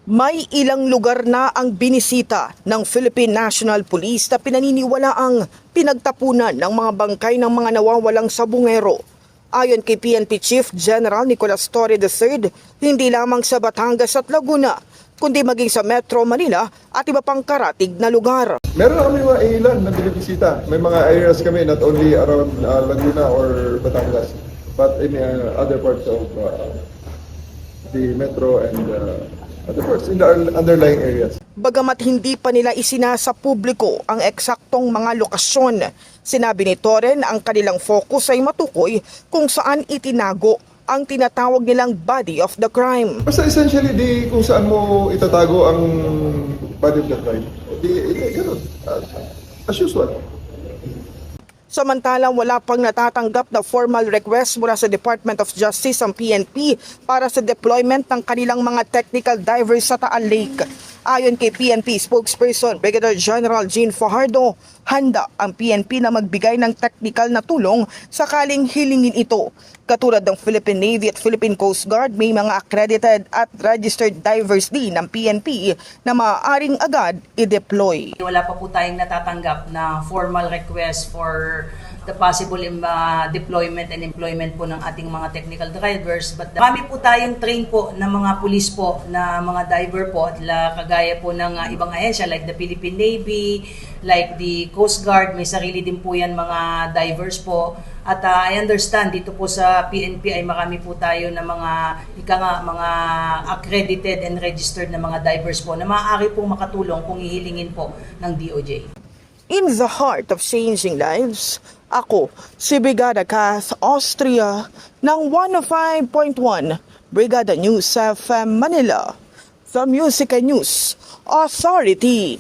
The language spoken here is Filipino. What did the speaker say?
May ilang lugar na ang binisita ng Philippine National Police na pinaniniwalaang pinagtapunan ng mga bangkay ng mga nawawalang sabungero. Ayon kay PNP Chief General Nicolas Torre III, hindi lamang sa Batangas at Laguna, kundi maging sa Metro Manila at iba pang karatig na lugar. Meron na kami mga ilan na binibisita. May mga areas kami not only around Laguna or Batangas, but in other parts of the Metro and other parts in the underlying areas. Bagamat hindi pa nila isinasa publiko ang eksaktong mga lokasyon, sinabi ni Torre na ang kanilang focus ay matukoy kung saan itinago ang tinatawag nilang body of the crime. Basta essentially, kung saan mo itatago ang body of the crime, ganun, as usual. Samantalang wala pang natatanggap na formal request mula sa Department of Justice ang PNP para sa deployment ng kanilang mga technical divers sa Taal Lake. Ayon kay PNP spokesperson Brigadier General Jean Fajardo, handa ang PNP na magbigay ng technical na tulong sakaling hilingin ito. Katulad ng Philippine Navy at Philippine Coast Guard, may mga accredited at registered divers din ng PNP na maaaring agad i-deploy. Wala pa po tayong natatanggap na formal request for the possible deployment and employment po ng ating mga technical divers. But marami po tayong train po ng mga police po, na mga diver po, kagaya po ng ibang ahensya like the Philippine Navy, like the Coast Guard, may sarili din po yan mga divers po. At I understand dito po sa PNP ay marami po tayo na mga accredited and registered na mga divers po na maaari pong makatulong kung hihilingin po ng DOJ. In the heart of changing lives, ako si Brigada Kath Austria ng 105.1 Brigada News FM Manila, the Music and News Authority.